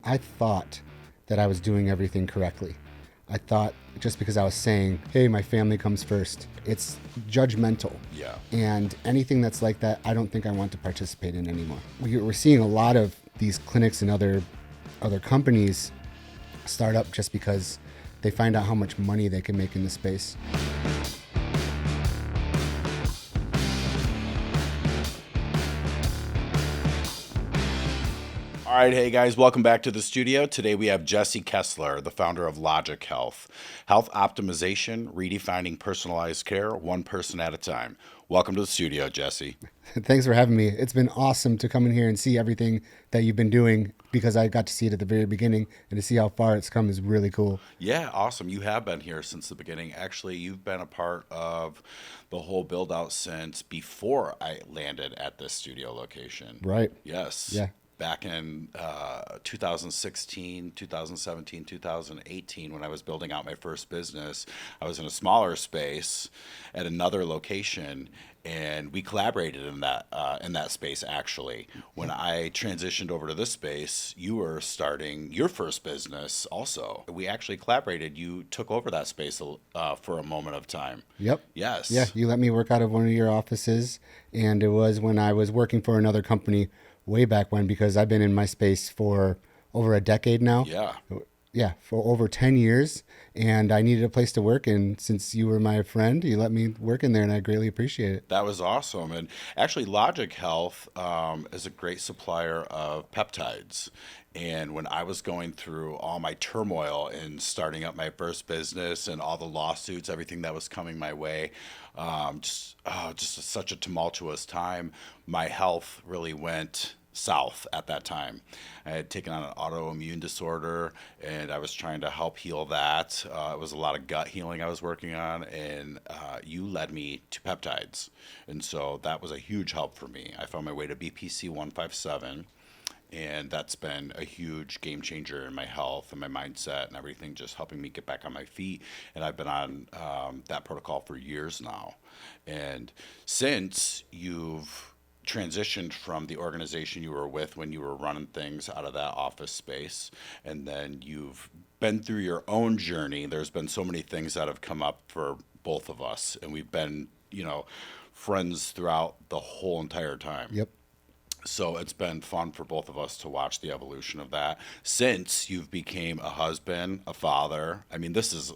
I thought that I was doing everything correctly. I thought just because I was saying, hey, my family comes first, it's judgmental. Yeah. And anything that's like that, I don't think I want to participate in anymore. We're seeing a lot of these clinics and other companies start up just because they find out how much money they can make in the space. All right, hey guys, welcome back to the studio. Today we have Jesse Kessler, the founder of Logic Health. Health optimization, redefining personalized care, one person at a time. Welcome to the studio, Jesse. Thanks for having me. It's been awesome to come in here and see everything that you've been doing because I got to see it at the very beginning, and to see how far it's come is really cool. Yeah, awesome. You have been here since the beginning. Actually, you've been a part of the whole build out since before I landed at this studio location. Right. Yes. Yeah. Back in 2016, 2017, 2018, when I was building out my first business, I was in a smaller space at another location, and we collaborated in that space. Actually, when I transitioned over to this space, you were starting your first business. Also, we actually collaborated. You took over that space for a moment of time. Yep. Yes. Yeah, you let me work out of one of your offices, and it was when I was working for another company way back when, because I've been in my space for over a decade now. Yeah. Yeah, for over 10 years, and I needed a place to work, and since you were my friend, you let me work in there, and I greatly appreciate it. That was awesome. And actually, Logic Health is a great supplier of peptides. And when I was going through all my turmoil in starting up my first business and all the lawsuits, everything that was coming my way, just such a tumultuous time, my health really went south at that time. I had taken on an autoimmune disorder, and I was trying to help heal that. It was a lot of gut healing I was working on, and you led me to peptides. And so that was a huge help for me. I found my way to BPC 157, and that's been a huge game changer in my health and my mindset and everything, just helping me get back on my feet. And I've been on that protocol for years now. And since you've transitioned from the organization you were with when you were running things out of that office space, and then you've been through your own journey, there's been so many things that have come up for both of us, and we've been, friends throughout the whole entire time. Yep. So it's been fun for both of us to watch the evolution of that since you've became a husband, a father. I mean, this is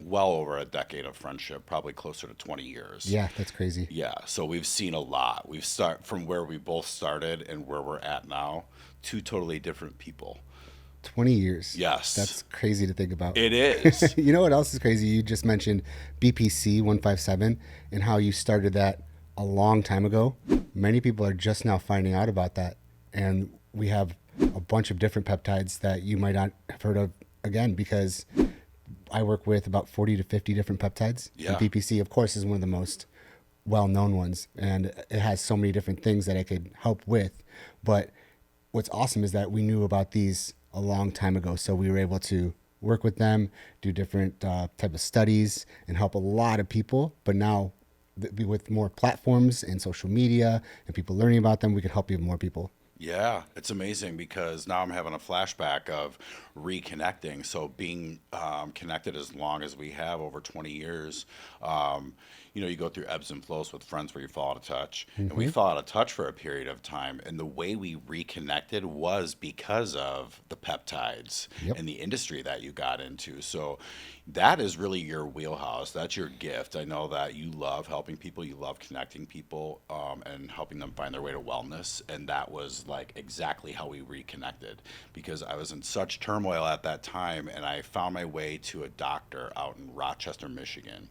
well over a decade of friendship, probably closer to 20 years. Yeah, that's crazy. Yeah, so we've seen a lot. We've start from where we both started and where we're at now, two totally different people. 20 years. Yes. That's crazy to think about. It is. You know what else is crazy? You just mentioned BPC 157 and how you started that a long time ago. Many people are just now finding out about that. And we have a bunch of different peptides that you might not have heard of, again, because I work with about 40 to 50 different peptides. Yeah. And BPC, of course, is one of the most well-known ones. And it has so many different things that it could help with. But what's awesome is that we knew about these a long time ago. So we were able to work with them, do different type of studies, and help a lot of people. But now with more platforms and social media and people learning about them, we can help even more people. Yeah, it's amazing because now I'm having a flashback of reconnecting. So being connected as long as we have, over 20 years, you go through ebbs and flows with friends where you fall out of touch. And we fell out of touch for a period of time. And the way we reconnected was because of the peptides and the industry that you got into. So that is really your wheelhouse. That's your gift. I know that you love helping people. You love connecting people and helping them find their way to wellness. And that was like exactly how we reconnected, because I was in such turmoil at that time, and I found my way to a doctor out in Rochester, Michigan.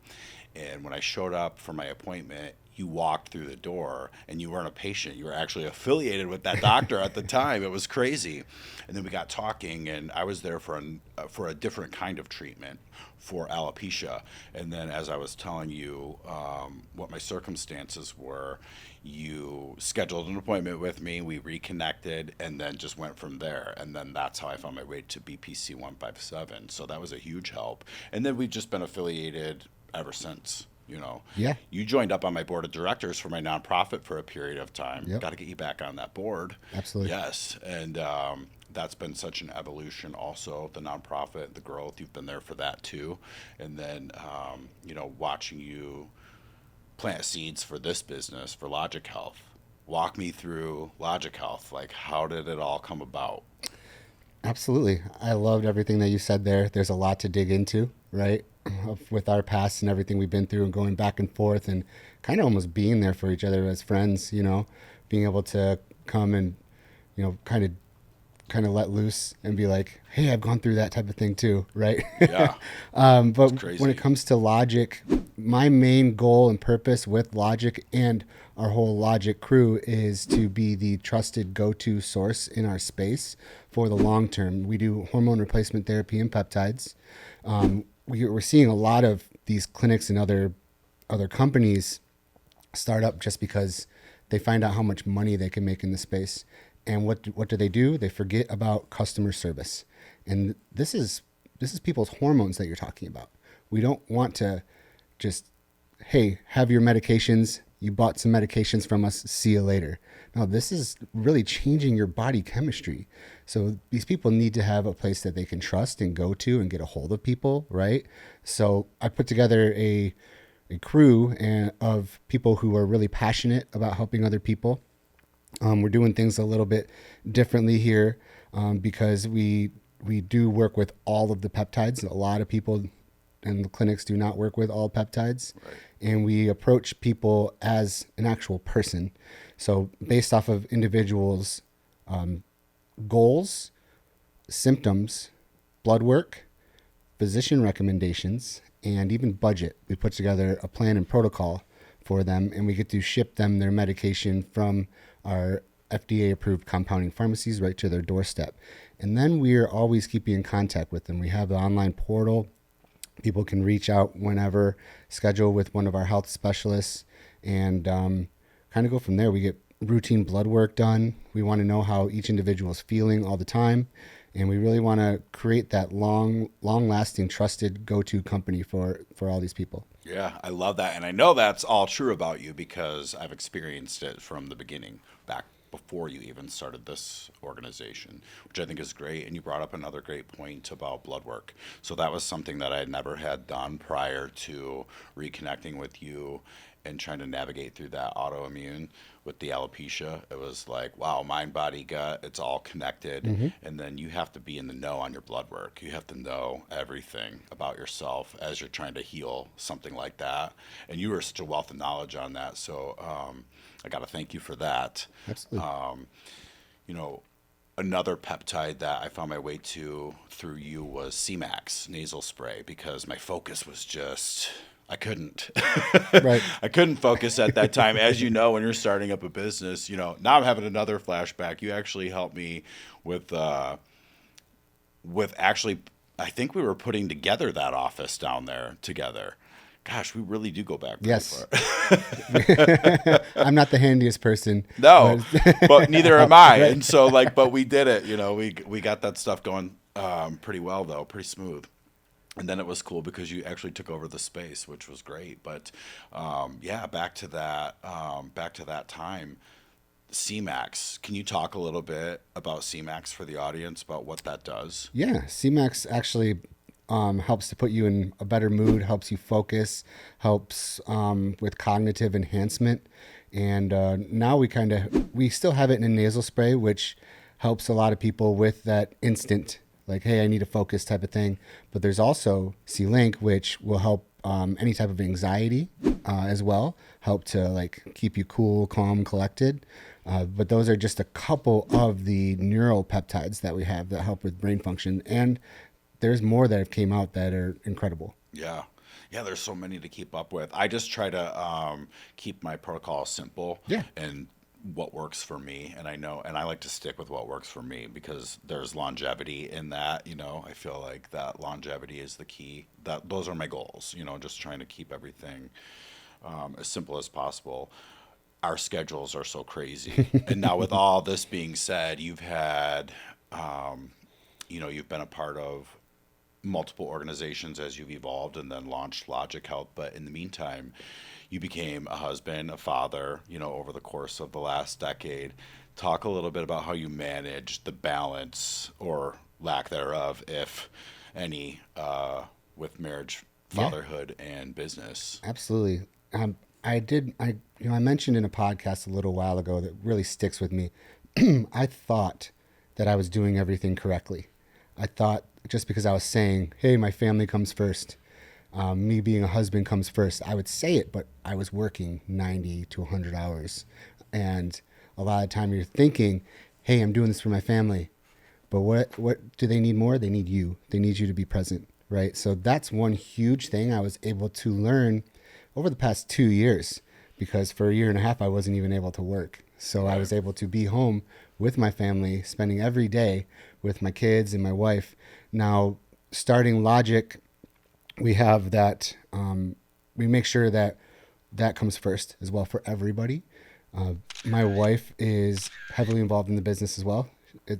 And when I showed up for my appointment, you walked through the door, and you weren't a patient. You were actually affiliated with that doctor at the time. It was crazy. And then we got talking, and I was there for a different kind of treatment for alopecia. And then as I was telling you what my circumstances were, you scheduled an appointment with me, we reconnected, and then just went from there. And then that's how I found my way to BPC 157. So that was a huge help. And then we've just been affiliated ever since. Yeah. You joined up on my board of directors for my nonprofit for a period of time. Yep. Got to get you back on that board. Absolutely. Yes. And that's been such an evolution also, the nonprofit, the growth. You've been there for that too. And then, watching you plant seeds for this business, for Logic Health. Walk me through Logic Health. Like, how did it all come about? Absolutely. I loved everything that you said there. There's a lot to dig into, right? With our past and everything we've been through and going back and forth and kind of almost being there for each other as friends, being able to come and, kind of let loose and be like, hey, I've gone through that type of thing too, right? Yeah, it's But when it crazy. comes to Logic, my main goal and purpose with Logic and our whole Logic crew is to be the trusted go-to source in our space for the long term. We do hormone replacement therapy and peptides. We're seeing a lot of these clinics and other companies start up just because they find out how much money they can make in the space. And what do? They forget about customer service. And this is people's hormones that you're talking about. We don't want to just, hey, have your medications. You bought some medications from us. See you later. No, this is really changing your body chemistry. So these people need to have a place that they can trust and go to and get a hold of people, right? So I put together a crew of people who are really passionate about helping other people. We're doing things a little bit differently here because we do work with all of the peptides. A lot of people in the clinics do not work with all peptides, Right. and we approach people as an actual person. So based off of individuals' goals, symptoms, blood work, physician recommendations, and even budget. We put together a plan and protocol for them, and we get to ship them their medication from our FDA approved compounding pharmacies right to their doorstep. And then we are always keeping in contact with them. We have the online portal. People can reach out whenever, schedule with one of our health specialists, and kind of go from there. We get routine blood work done. We want to know how each individual is feeling all the time. And we really want to create that long-lasting, trusted go-to company for all these people. Yeah, I love that. And I know that's all true about you because I've experienced it from the beginning, back before you even started this organization, which I think is great. And you brought up another great point about blood work. So that was something that I had never had done prior to reconnecting with you and trying to navigate through that autoimmune with the alopecia. It was like, wow, mind, body, gut, it's all connected. Mm-hmm. And then you have to be in the know on your blood work. You have to know everything about yourself as you're trying to heal something like that. And you were such a wealth of knowledge on that. So I got to thank you for that. Absolutely. You know, another peptide that I found my way to through you was C-Max nasal spray because my focus was just I couldn't. Right. I couldn't focus at that time. As you know, when you're starting up a business, now I'm having another flashback. You actually helped me with actually I think we were putting together that office down there together. Gosh, we really do go back pretty Yes. far. I'm not the handiest person, No, but but neither am I. right. And so but we did it, we got that stuff going pretty well though, pretty smooth. And then it was cool because you actually took over the space, which was great. But yeah, back to that time, CMAX. Can you talk a little bit about CMAX for the audience about what that does? Yeah, CMAX actually helps to put you in a better mood, helps you focus, helps with cognitive enhancement. And now we still have it in a nasal spray, which helps a lot of people with that instant, like, hey, I need to focus type of thing. But there's also C-Link, which will help any type of anxiety as well, help to like keep you cool, calm, collected. But those are just a couple of the neural peptides that we have that help with brain function. And there's more that have came out that are incredible. Yeah. Yeah, there's so many to keep up with. I just try to keep my protocol simple Yeah. and what works for me. And I like to stick with what works for me because there's longevity in that. I feel like that longevity is the key. Those are my goals. Just trying to keep everything as simple as possible. Our schedules are so crazy, and now with all this being said, you've had, you've been a part of multiple organizations as you've evolved and then launched Logic Health. But in the meantime, you became a husband, a father, over the course of the last decade. Talk a little bit about how you manage the balance or lack thereof, if any, with marriage, Yeah, fatherhood, and business. absolutely. I mentioned in a podcast a little while ago that really sticks with me. I thought that I was doing everything correctly. I thought just because I was saying, hey, my family comes first, me being a husband comes first, I would say it, but I was working 90 to 100 hours. And a lot of the time you're thinking, hey, I'm doing this for my family. But what do they need more? They need you. They need you to be present, right? So that's one huge thing I was able to learn over the past 2 years, because for a year and a half I wasn't even able to work. So I Right. was able to be home with my family, spending every day with my kids and my wife. Now, starting Logic, we have that. We make sure that that comes first as well for everybody. Uh, my wife is heavily involved in the business as well.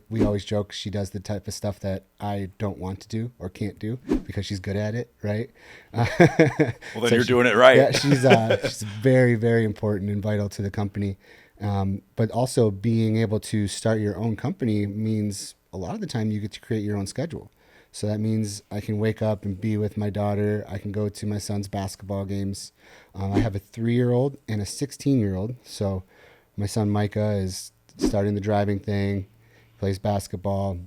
We always joke she does the type of stuff that I don't want to do or can't do because she's good at it, right? Uh, Well, then so you're she, doing it right. yeah, she's very, very important and vital to the company. But also being able to start your own company means a lot of the time you get to create your own schedule. So that means I can wake up and be with my daughter. I can go to my son's basketball games. I have a 3-year-old and a 16-year-old. So my son Micah is starting the driving thing, plays basketball.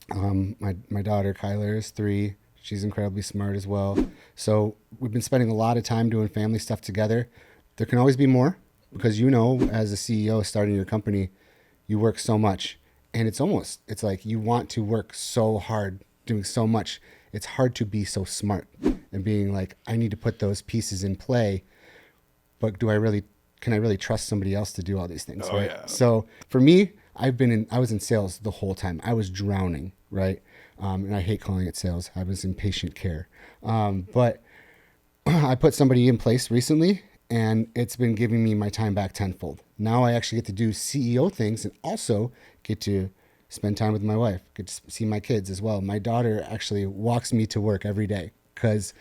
My daughter Kyler is 3. She's incredibly smart as well. So we've been spending a lot of time doing family stuff together. There can always be more because as a CEO starting your company, you work so much, and it's like you want to work so hard doing so much. It's hard to be so smart and being like, I need to put those pieces in play, but can I really trust somebody else to do all these things, Oh, right? yeah. So for me, I was in sales the whole time. I was drowning, right? And I hate calling it sales. I was in patient care. But I put somebody in place recently, and it's been giving me my time back tenfold. Now I actually get to do CEO things and also get to spend time with my wife, get to see my kids as well. My daughter actually walks me to work every day because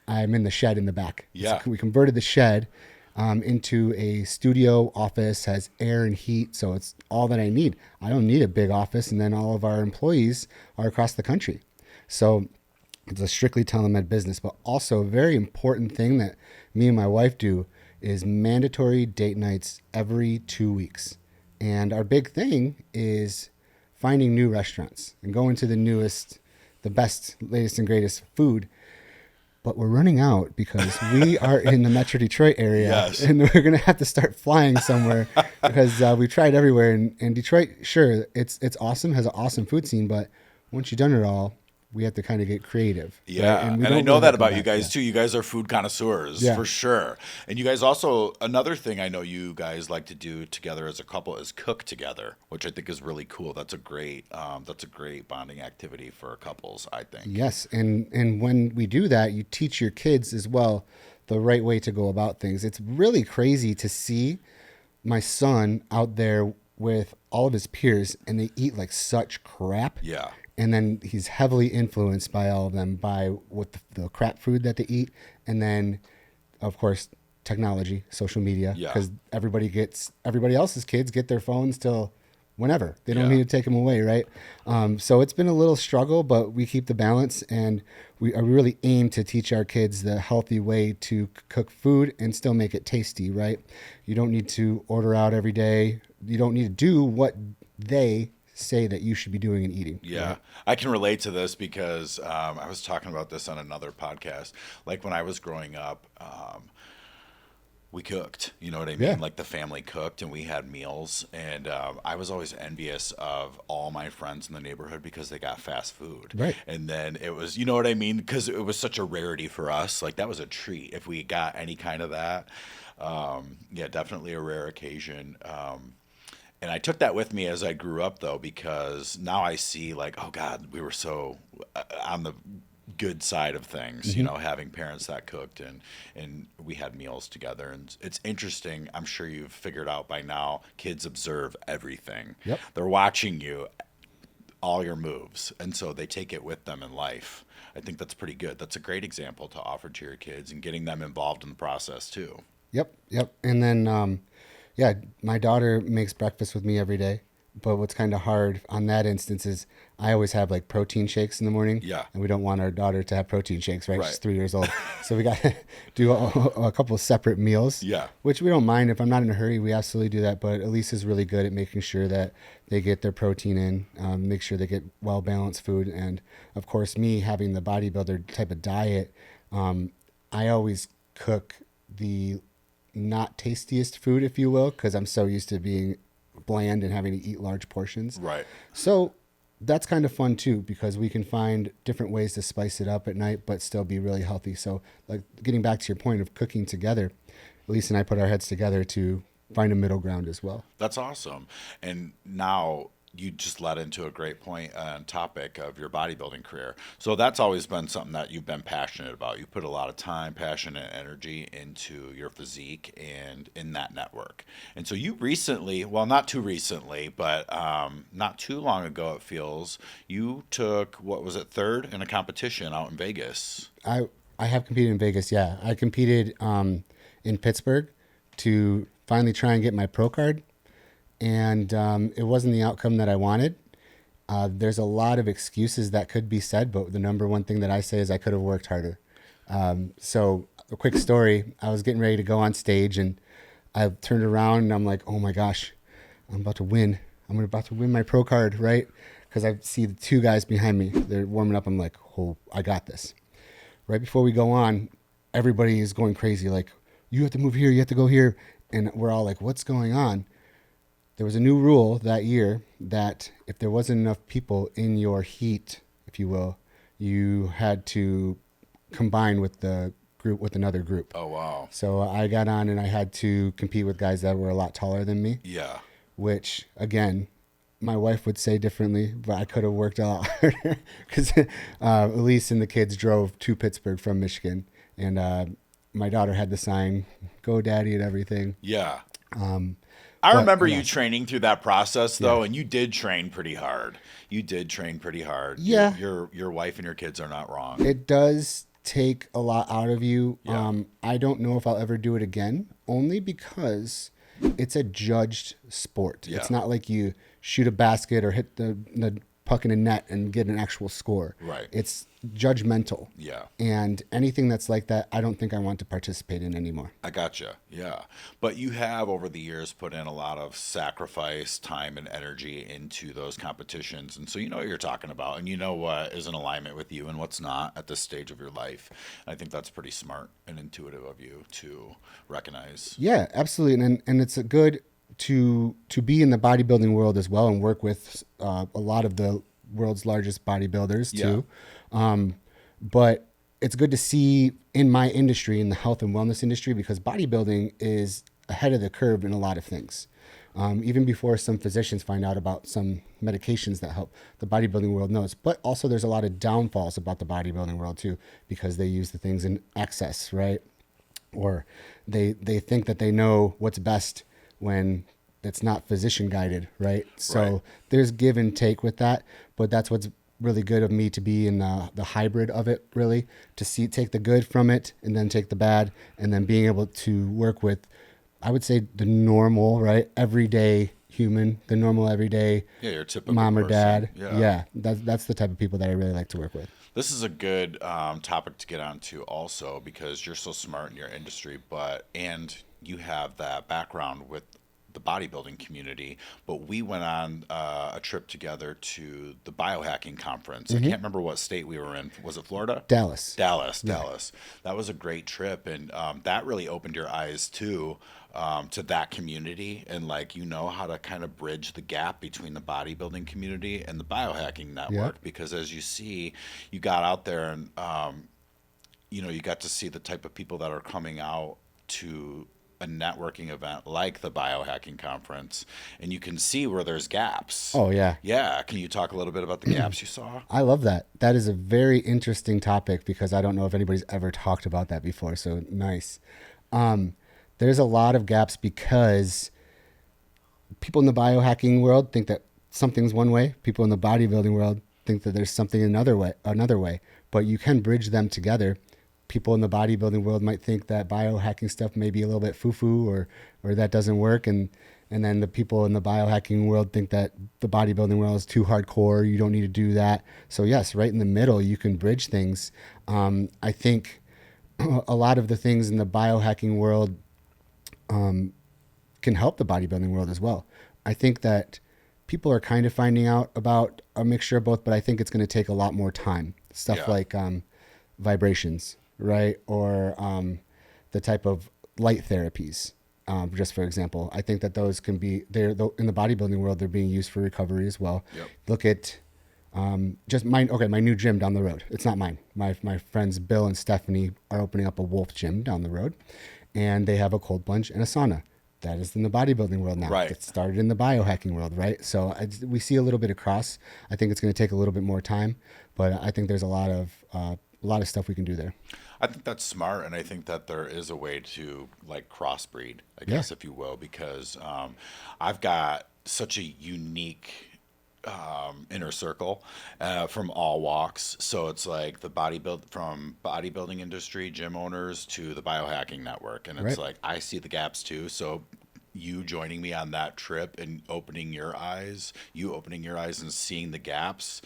I'm in the shed in the back. Yeah. We converted the shed into a studio office, has air and heat, so it's all that I need. I don't need a big office, and then all of our employees are across the country. So it's a strictly telemed business, but also a very important thing that me and my wife do is mandatory date nights every 2 weeks. And our big thing is finding new restaurants and going to the newest, the best, latest, and greatest food. But we're running out because we are in the Metro Detroit area, Yes. and we're going to have to start flying somewhere because we've tried everywhere. And Detroit, sure, it's awesome, has an awesome food scene, but once you've done it all, we have to kind of get creative, right? Yeah, And we and I don't know really that have to come about you back. guys Yeah, too. You guys are food connoisseurs yeah, for sure. And you guys also, another thing I know you guys like to do together as a couple is cook together, which I think is really cool. That's a great bonding activity for couples, I think. yes. And when we do that, you teach your kids as well the right way to go about things. It's really crazy to see my son out there with all of his peers, and they eat like such crap. Yeah. And then he's heavily influenced by all of them, by what the crap food that they eat, and then of course technology, social media, Yeah. because everybody else's kids get their phones till whenever they don't Yeah. need to take them away, right? So it's been a little struggle, but we keep the balance, and we really aim to teach our kids the healthy way to cook food and still make it tasty, right? You don't need to order out every day. You don't need to do what they say that you should be doing and eating. Yeah, Right? I can relate to this because I was talking about this on another podcast. Like when I was growing up, we cooked. You know what I Yeah. mean? Like the family cooked and we had meals. And I was always envious of all my friends in the neighborhood because they got fast food. Right. And then it was, you know what I mean? Because it was such a rarity for us. Like that was a treat if we got any kind of that. Yeah, definitely a rare occasion. And I took that with me as I grew up, though, because now I see, like, oh God, we were so on the good side of things, having parents that cooked and we had meals together. And it's interesting. I'm sure you've figured out by now, kids observe everything. Yep. They're watching you all your moves. And so they take it with them in life. I think that's pretty good. That's a great example to offer to your kids and getting them involved in the process too. Yep, yep. And then, yeah, my daughter makes breakfast with me every day. But what's kind of hard on that instance is I always have like protein shakes in the morning. Yeah. And we don't want our daughter to have protein shakes, right? Right. She's 3 years old. So we got to do a couple of separate meals. Yeah. Which we don't mind. If I'm not in a hurry, we absolutely do that. But Elise is really good at making sure that they get their protein in, make sure they get well balanced food. And of course, me having the bodybuilder type of diet, I always cook the not tastiest food, if you will, because I'm so used to being bland and having to eat large portions. Right. So that's kind of fun too, because we can find different ways to spice it up at night, but still be really healthy. So like getting back to your point of cooking together, Elise and I put our heads together to find a middle ground as well. That's awesome. And now you just led into a great point and topic of your bodybuilding career. So that's always been something that you've been passionate about. You put a lot of time, passion, and energy into your physique and in that network. And so you recently, well, not too recently, but not too long ago, it feels, you took, what was it, third in a competition out in Vegas. I have competed in Vegas. Yeah. I competed in Pittsburgh to finally try and get my pro card. And it wasn't the outcome that I wanted. There's a lot of excuses that could be said, but the number one thing that I say is I could have worked harder. So a quick story, I was getting ready to go on stage and I turned around and I'm like, oh my gosh, I'm about to win. I'm about to win my pro card, right? Because I see the two guys behind me. They're warming up. I'm like, oh, I got this. Right before we go on, everybody is going crazy. Like, you have to move here. You have to go here. And we're all like, what's going on? There was a new rule that year that if there wasn't enough people in your heat, if you will, you had to combine with the group with another group. Oh, wow. So I got on and I had to compete with guys that were a lot taller than me. Yeah. Which, again, my wife would say differently, but I could have worked a lot harder because Elise and the kids drove to Pittsburgh from Michigan. And my daughter had the sign, "Go Daddy," and everything. Yeah. But, I remember yeah. you training through that process though, and you did train pretty hard. You did train pretty hard. Yeah. Your wife and your kids are not wrong. It does take a lot out of you. Yeah. I don't know if I'll ever do it again, only because it's a judged sport. Yeah. It's not like you shoot a basket or hit the puck in a net and get an actual score. Right. It's judgmental. Yeah. And anything that's like that, I don't think I want to participate in anymore. I gotcha. Yeah. But you have over the years put in a lot of sacrifice, time, and energy into those competitions. And so you know what you're talking about and you know what is in alignment with you and what's not at this stage of your life. I think that's pretty smart and intuitive of you to recognize. Yeah, absolutely. And it's a good to be in the bodybuilding world as well and work with a lot of the world's largest bodybuilders too. But it's good to see in my industry, in the health and wellness industry, because bodybuilding is ahead of the curve in a lot of things. Even before some physicians find out about some medications that help, the bodybuilding world knows. But also there's a lot of downfalls about the bodybuilding world too, because they use the things in excess, right? Or they think that they know what's best when it's not physician guided, right? So there's give and take with that, but that's what's really good of me to be in the hybrid of it, really, to take the good from it and then take the bad, and then being able to work with, I would say, the normal, right, everyday human, the normal everyday your typical mom or person. dad. Yeah. That's the type of people that I really like to work with. This is a good topic to get onto also because you're so smart in your industry, and you have that background with the bodybuilding community, but we went on a trip together to the biohacking conference. I can't remember what state we were in. Was it Florida? Dallas. Dallas. That was a great trip, and that really opened your eyes too to that community, and like how to kind of bridge the gap between the bodybuilding community and the biohacking network. Because as you see, you got out there and you got to see the type of people that are coming out to a networking event like the biohacking conference, and you can see where there's gaps. Oh yeah. Yeah. Can you talk a little bit about the gaps you saw? I love that. That is a very interesting topic because I don't know if anybody's ever talked about that before. So nice. There's a lot of gaps because people in the biohacking world think that something's one way. People in the bodybuilding world think that there's something another way, but you can bridge them together. People in the bodybuilding world might think that biohacking stuff may be a little bit foo-foo or that doesn't work. And then the people in the biohacking world think that the bodybuilding world is too hardcore. You don't need to do that. So yes, right in the middle, you can bridge things. I think a lot of the things in the biohacking world can help the bodybuilding world as well. I think that people are kind of finding out about a mixture of both, but I think it's going to take a lot more time. Stuff Yeah. like vibrations, right? Or the type of light therapies. Just for example, I think that those can be in the bodybuilding world. They're being used for recovery as well. Yep. Look at just mine. Okay, my new gym down the road. It's not mine. My friends Bill and Stephanie are opening up a Wolf gym down the road, and they have a cold plunge and a sauna. That is in the bodybuilding world now. Right. It started in the biohacking world, right? So we see a little bit across. I think it's going to take a little bit more time, but I think there's a lot of stuff we can do there. I think that's smart, and I think that there is a way to like crossbreed, I Yeah. guess, if you will, because I've got such a unique inner circle from all walks. So it's like the from bodybuilding industry, gym owners to the biohacking network, and it's Right. like I see the gaps too. So you joining me on that trip and you opening your eyes and seeing the gaps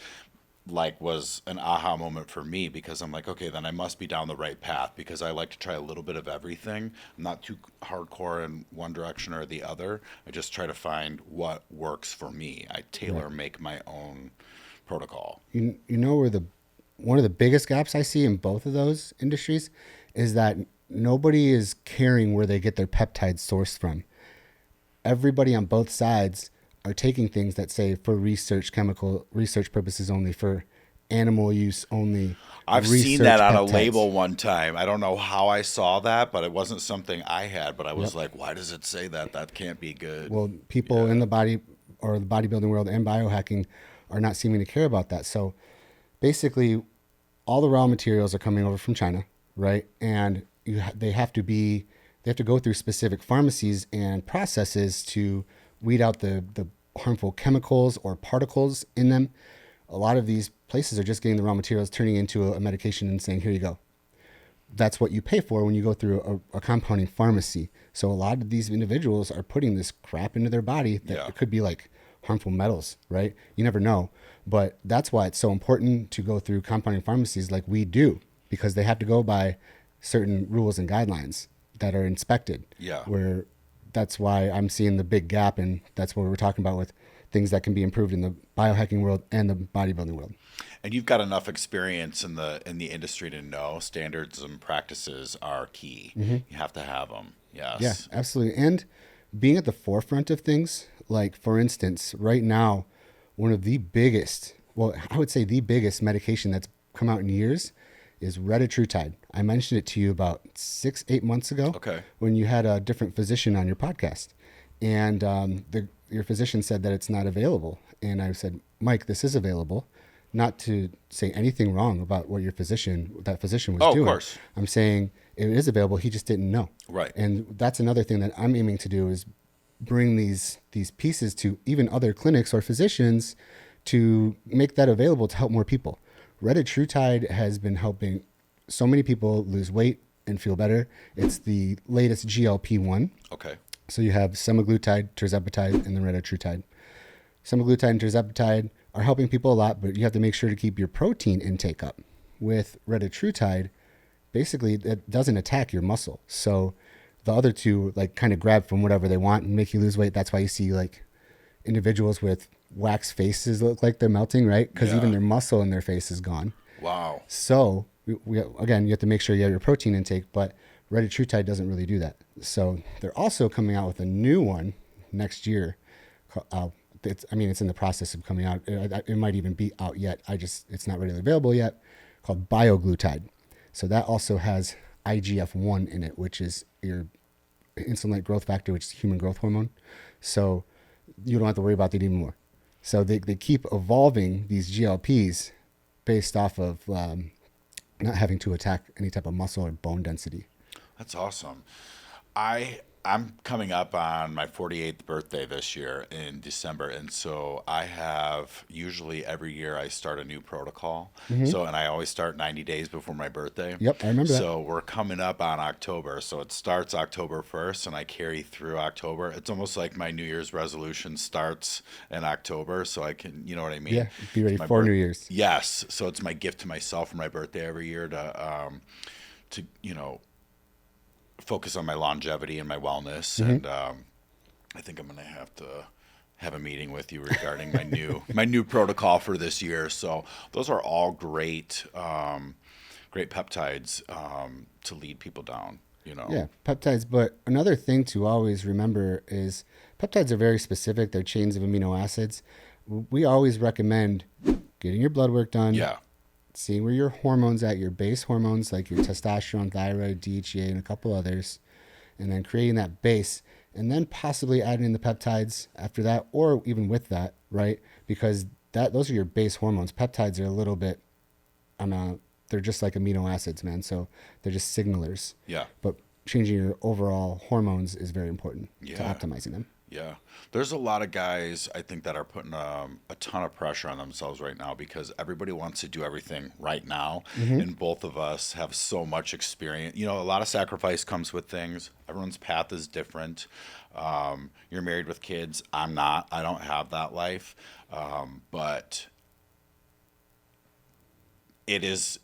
like was an aha moment for me because I'm like, okay, then I must be down the right path because I like to try a little bit of everything. I'm not too hardcore in one direction or the other. I just try to find what works for me. I tailor make my own protocol. You know where the one of the biggest gaps I see in both of those industries is that nobody is caring where they get their peptides sourced from. Everybody on both sides are taking things that say for chemical research purposes only, for animal use only. I've seen research that on a peptides. label one time. I don't know how I saw that, but it wasn't something I had. But I was Yep. like, why does it say that? That can't be good. Well, people in the body or the bodybuilding world and biohacking are not seeming to care about that. So basically, all the raw materials are coming over from China, right? And they have to go through specific pharmacies and processes to weed out the harmful chemicals or particles in them. A lot of these places are just getting the raw materials, turning into a medication and saying, here you go. That's what you pay for when you go through a compounding pharmacy. So a lot of these individuals are putting this crap into their body that Yeah. it could be like harmful metals, right? You never know. But that's why it's so important to go through compounding pharmacies like we do, because they have to go by certain rules and guidelines that are inspected. Yeah. Where that's why I'm seeing the big gap, and that's what we're talking about with things that can be improved in the biohacking world and the bodybuilding world. And you've got enough experience in the industry to know standards and practices are key. You have to have them. Yeah, Yes. absolutely. And being at the forefront of things, like for instance, right now, one of the biggest, well, I would say the biggest medication that's come out in years is retatrutide. I mentioned it to you about 8 months ago. Okay. When you had a different physician on your podcast. And your physician said that it's not available. And I said, Mike, this is available. Not to say anything wrong about what that physician was Oh, of doing. course. I'm saying it is available. He just didn't know. Right. And that's another thing that I'm aiming to do is bring these pieces to even other clinics or physicians to make that available to help more people. Retatrutide has been helping so many people lose weight and feel better. It's the latest GLP-1. Okay. So you have semaglutide, tirzepatide, and then retatrutide. Semaglutide and tirzepatide are helping people a lot, but you have to make sure to keep your protein intake up. With retatrutide, basically it doesn't attack your muscle. So the other two like kind of grab from whatever they want and make you lose weight. That's why you see like individuals with wax faces look like they're melting, right? Because Yeah. even their muscle in their face is gone. Wow. So again, you have to make sure you have your protein intake, but retatrutide doesn't really do that. So they're also coming out with a new one next year. It's in the process of coming out. It might even be out yet. It's not readily available yet. Called bioglutide. So that also has IGF-1 in it, which is your insulin-like growth factor, which is human growth hormone. So you don't have to worry about that anymore. So they keep evolving these GLPs based off of not having to attack any type of muscle or bone density. That's awesome. I I'm coming up on my 48th birthday this year in December, and so I have usually every year I start a new protocol. Hmm. So, and I always start 90 days before my birthday. Yep, I remember that. So we're coming up on October. So it starts October 1st, and I carry through October. It's almost like my New Year's resolution starts in October, so I can, you know what I mean? Yeah, be ready It's my for birth. New Year's. Yes. So it's my gift to myself for my birthday every year to focus on my longevity and my wellness. Hmm. And I think I'm going to have to have a meeting with you regarding my new protocol for this year. So those are all great peptides to lead people down. You know. Yeah, peptides. But another thing to always remember is peptides are very specific. They're chains of amino acids. We always recommend getting your blood work done, Yeah. seeing where your hormones at, your base hormones like your testosterone, thyroid, DHEA, and a couple others, and then creating that base, and then possibly adding in the peptides after that, or even with that, right? Because those are your base hormones. Peptides are a little bit, they're just like amino acids, man. So they're just signalers. Yeah. But changing your overall hormones is very important to Yeah. optimizing them. Yeah. There's a lot of guys, I think, that are putting a ton of pressure on themselves right now because everybody wants to do everything right now. Hmm. And both of us have so much experience. You know, a lot of sacrifice comes with things. Everyone's path is different. You're married with kids. I'm not. I don't have that life. But it is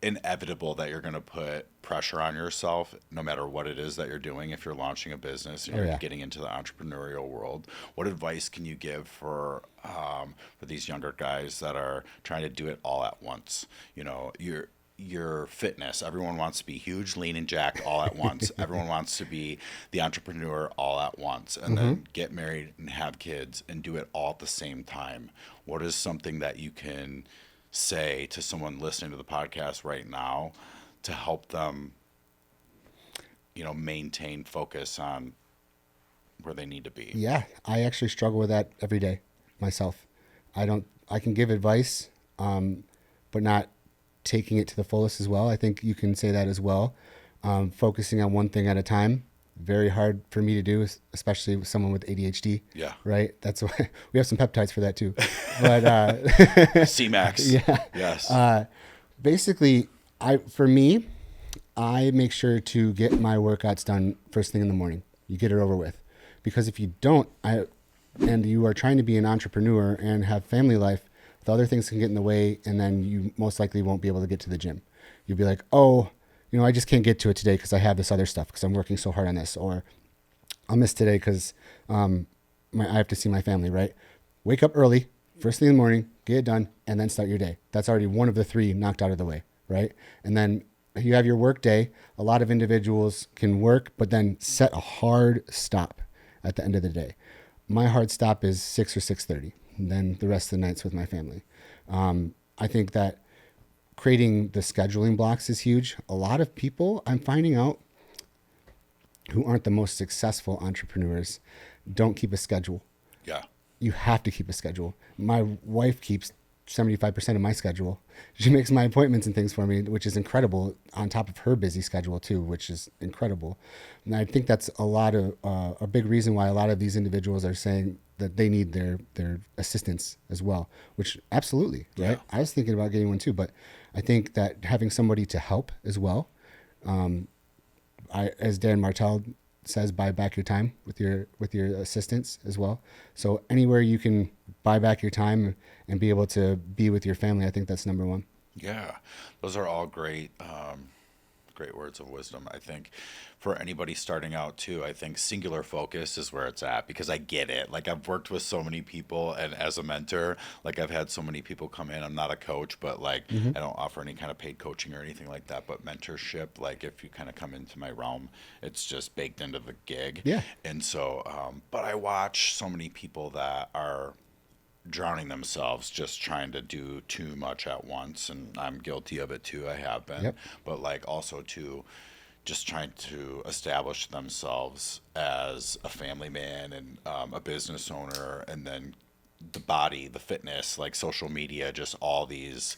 inevitable that you're going to put pressure on yourself no matter what it is that you're doing if you're launching a business and Oh, you're yeah. getting into the entrepreneurial world. What advice can you give for these younger guys that are trying to do it all at once? You know, your fitness, everyone wants to be huge, lean, and jacked all at once. Everyone wants to be the entrepreneur all at once, and then get married and have kids and do it all at the same time. What is something that you can say to someone listening to the podcast right now to help them, maintain focus on where they need to be? Yeah, I actually struggle with that every day myself. I can give advice, but not taking it to the fullest as well. I think you can say that as well. Focusing on one thing at a time, very hard for me to do, especially with someone with ADHD. Yeah. Right. That's why we have some peptides for that too. But C-Max. yeah. Yes. Basically, I make sure to get my workouts done first thing in the morning. You get it over with, because if you don't, and you are trying to be an entrepreneur and have family life, the other things can get in the way, and then you most likely won't be able to get to the gym. You'll be like, oh, I just can't get to it today because I have this other stuff because I'm working so hard on this, or I'll miss today because I have to see my family, right? Wake up early, first thing in the morning, get it done, and then start your day. That's already one of the three knocked out of the way, right? And then you have your work day. A lot of individuals can work, but then set a hard stop at the end of the day. My hard stop is 6 or 6:30, and then the rest of the night's with my family. I think that creating the scheduling blocks is huge. A lot of people I'm finding out who aren't the most successful entrepreneurs don't keep a schedule. Yeah. You have to keep a schedule. My wife keeps 75% of my schedule. She makes my appointments and things for me, which is incredible, on top of her busy schedule too, which is incredible. And I think that's a big reason why a lot of these individuals are saying that they need their assistance as well, which absolutely, right? Yeah. I was thinking about getting one too, but I think that having somebody to help as well, as Dan Martell says, buy back your time with your assistants as well. So anywhere you can buy back your time and be able to be with your family, I think that's number one. Yeah. Those are all great words of wisdom. I think for anybody starting out too, I think singular focus is where it's at, because I get it. Like, I've worked with so many people, and as a mentor, like, I've had so many people come in. I'm not a coach, but like, I don't offer any kind of paid coaching or anything like that, but mentorship, like, if you kind of come into my realm, it's just baked into the gig. Yeah. And so, but I watch so many people that are drowning themselves just trying to do too much at once, and I'm guilty of it too. I have been. Yep. But like, also too, just trying to establish themselves as a family man and a business owner, and then the body, the fitness, like social media, just all these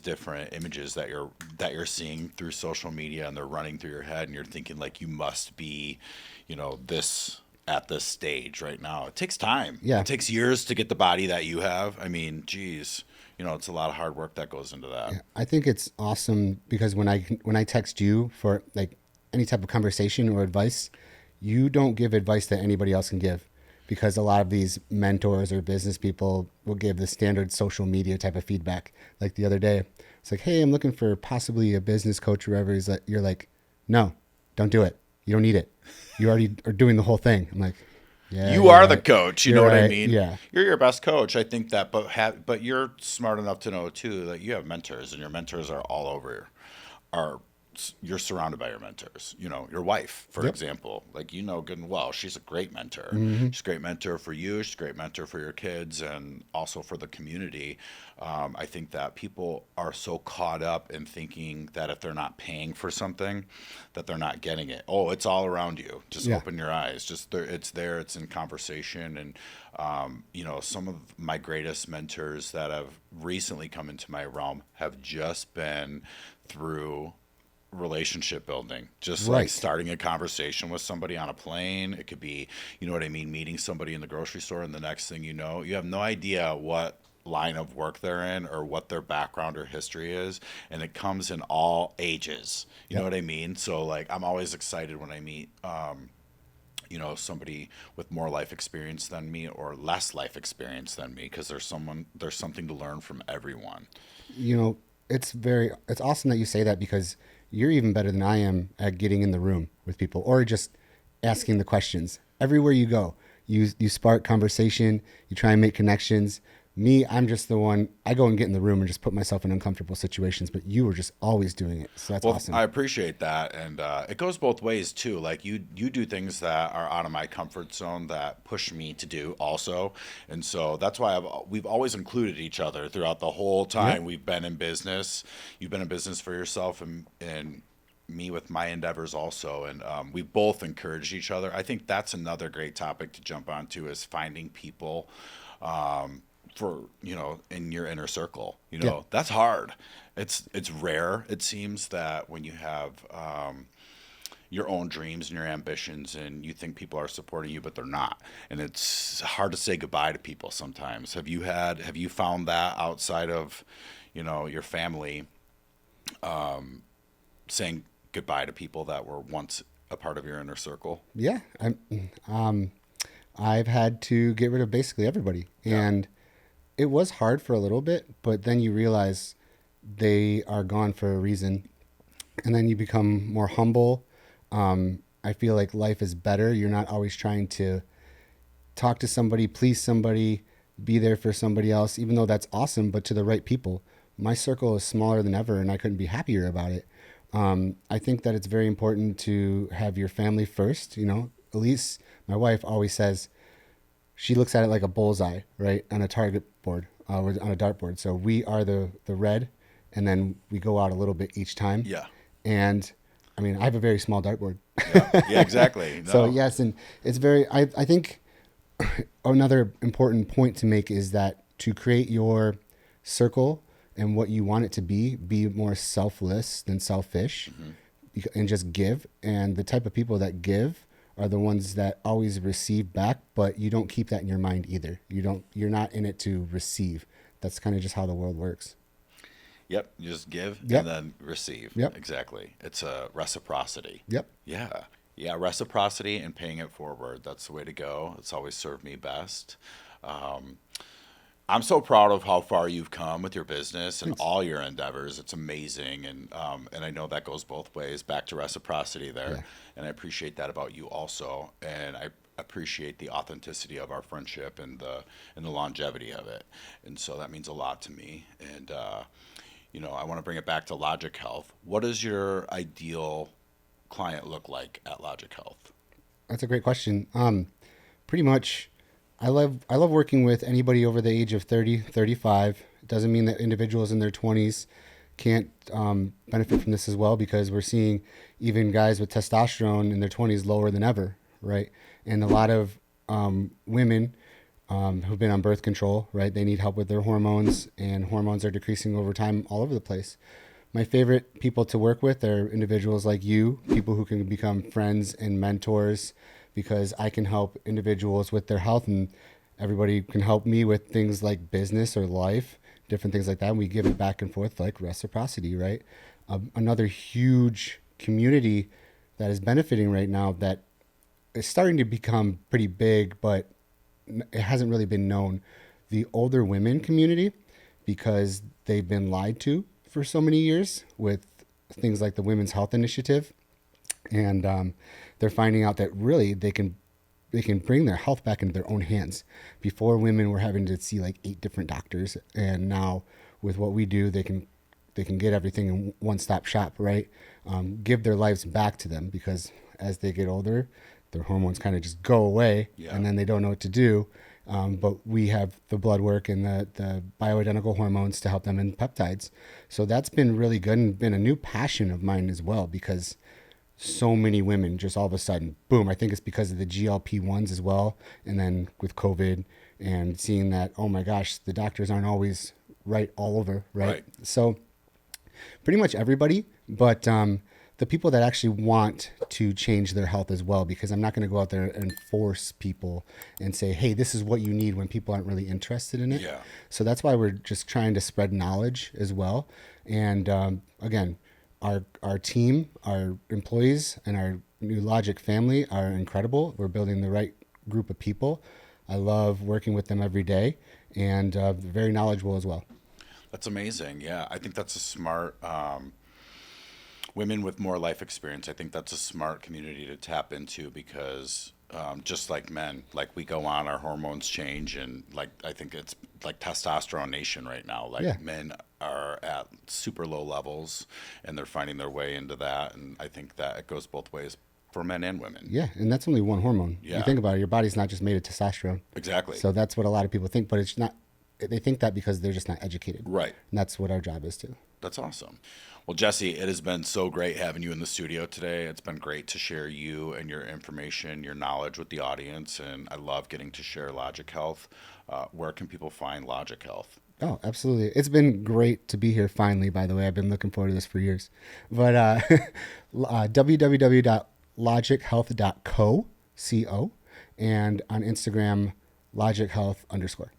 different images that you're seeing through social media, and they're running through your head, and you're thinking like you must be, this at this stage right now. It takes time. Yeah. It takes years to get the body that you have. I mean, geez, it's a lot of hard work that goes into that. Yeah, I think it's awesome because when I text you for like any type of conversation or advice, you don't give advice that anybody else can give, because a lot of these mentors or business people will give the standard social media type of feedback. Like the other day, it's like, "Hey, I'm looking for possibly a business coach or whatever." You're like, "No, don't do it. You don't need it. You already are doing the whole thing." I'm like, "Yeah, You you're are the right. coach. You You're know what I right. mean? Yeah, You're your best coach. I think that, but you're smart enough to know too that you have mentors, and your mentors are all over. Are You're surrounded by your mentors. Your wife, for yep, example, like good and well, she's a great mentor. mm-hmm. She's a great mentor for you. She's a great mentor for your kids, and also for the community. I think that people are so caught up in thinking that if they're not paying for something, that they're not getting it. Oh, it's all around you. Just Yeah, open your eyes. Just there, it's there. It's in conversation, and some of my greatest mentors that have recently come into my realm have just been through relationship building, just like right. starting a conversation with somebody on a plane. It could be, what I mean, meeting somebody in the grocery store, and the next thing you know, you have no idea what line of work they're in or what their background or history is, and it comes in all ages. You know Yep. what I mean? So like I'm always excited when I meet somebody with more life experience than me or less life experience than me, because there's something to learn from everyone. You know, it's awesome that you say that, because you're even better than I am at getting in the room with people or just asking the questions. Everywhere you go, you spark conversation, you try and make connections. Me, I'm just the one, I go and get in the room and just put myself in uncomfortable situations, but you were just always doing it. So that's Well, awesome. I appreciate that, and it goes both ways too. Like you do things that are out of my comfort zone that push me to do also, and so that's why we've always included each other throughout the whole Yep. time we've been in business. You've been in business for yourself, and me with my endeavors also, and we both encouraged each other. I think that's another great topic to jump onto, is finding people for in your inner circle. Yeah. That's hard. It's rare, it seems, that when you have your own dreams and your ambitions, and you think people are supporting you but they're not, and it's hard to say goodbye to people sometimes. Have you found that outside of your family, saying goodbye to people that were once a part of your inner circle? Yeah. Um, I've had to get rid of basically everybody. Yeah. And it was hard for a little bit, but then you realize they are gone for a reason. And then you become more humble. I feel like life is better. You're not always trying to talk to somebody, please somebody, be there for somebody else, even though that's awesome, but to the right people. My circle is smaller than ever, and I couldn't be happier about it. I think that it's very important to have your family first. Elise, my wife, always says she looks at it like a bullseye, right, on a target board, on a dartboard. So we are the red, and then we go out a little bit each time. Yeah. And I mean, I have a very small dartboard. Yeah. Yeah. Exactly. So No. yes, and it's very. I think another important point to make is that to create your circle and what you want it to be more selfless than selfish, Hmm. and just give. And the type of people that give are the ones that always receive back, but you don't keep that in your mind either. You're not in it to receive. That's kind of just how the world works. Yep. You just give Yep. and then receive. Yep. Exactly. It's a reciprocity. Yep. Yeah. Yeah. Reciprocity and paying it forward. That's the way to go. It's always served me best. Um, I'm so proud of how far you've come with your business and Thanks. all your endeavors. It's amazing, and I know that goes both ways. Back to reciprocity there, Yeah. and I appreciate that about you also. And I appreciate the authenticity of our friendship and the longevity of it. And so that means a lot to me. And I want to bring it back to Logic Health. What does your ideal client look like at Logic Health? That's a great question. Pretty much, I love working with anybody over the age of 30, 35. It doesn't mean that individuals in their 20s can't benefit from this as well, because we're seeing even guys with testosterone in their 20s lower than ever, right? And a lot of women who've been on birth control, right? They need help with their hormones, and hormones are decreasing over time all over the place. My favorite people to work with are individuals like you, people who can become friends and mentors, because I can help individuals with their health, and everybody can help me with things like business or life, different things like that. And we give it back and forth like reciprocity, right? Another huge community that is benefiting right now that is starting to become pretty big, but it hasn't really been known. The older women community, because they've been lied to for so many years with things like the Women's Health Initiative, and they're finding out that really they can bring their health back into their own hands. Before, women were having to see like 8 different doctors, and now with what we do, they can get everything in one-stop shop, right? Give their lives back to them, because as they get older, their hormones kind of just go away, Yeah. and then they don't know what to do. But we have the blood work and the bioidentical hormones to help them in peptides. So that's been really good and been a new passion of mine as well, because so many women just all of a sudden, boom, I think it's because of the GLP-1s as well. And then with COVID and seeing that, oh my gosh, the doctors aren't always right all over, right? Right. So pretty much everybody, but the people that actually want to change their health as well, because I'm not going to go out there and force people and say, hey, this is what you need, when people aren't really interested in it. Yeah. So that's why we're just trying to spread knowledge as well. And again, our team, our employees, and our new Logic family are incredible. We're building the right group of people. I love working with them every day, and very knowledgeable as well. That's amazing. Yeah, I think that's a smart women with more life experience. I think that's a smart community to tap into, because just like men, like we go on, our hormones change, and like I think it's like testosterone nation right now. Like Yeah. men are at super low levels, and they're finding their way into that, and I think that it goes both ways for men and women. Yeah, and that's only one hormone. Yeah. You think about it, your body's not just made of testosterone. Exactly. So that's what a lot of people think, but it's not. They think that because they're just not educated. Right. And that's what our job is too. That's awesome. Well, Jesse, it has been so great having you in the studio today. It's been great to share you and your information, your knowledge with the audience, and I love getting to share Logic Health. Where can people find Logic Health? Oh, absolutely. It's been great to be here finally, by the way. I've been looking forward to this for years. But www.logichealth.co, C-O, and on Instagram, logichealth_.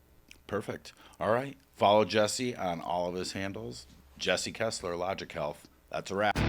Perfect. All right. Follow Jesse on all of his handles. Jesse Kessler, Logic Health. That's a wrap.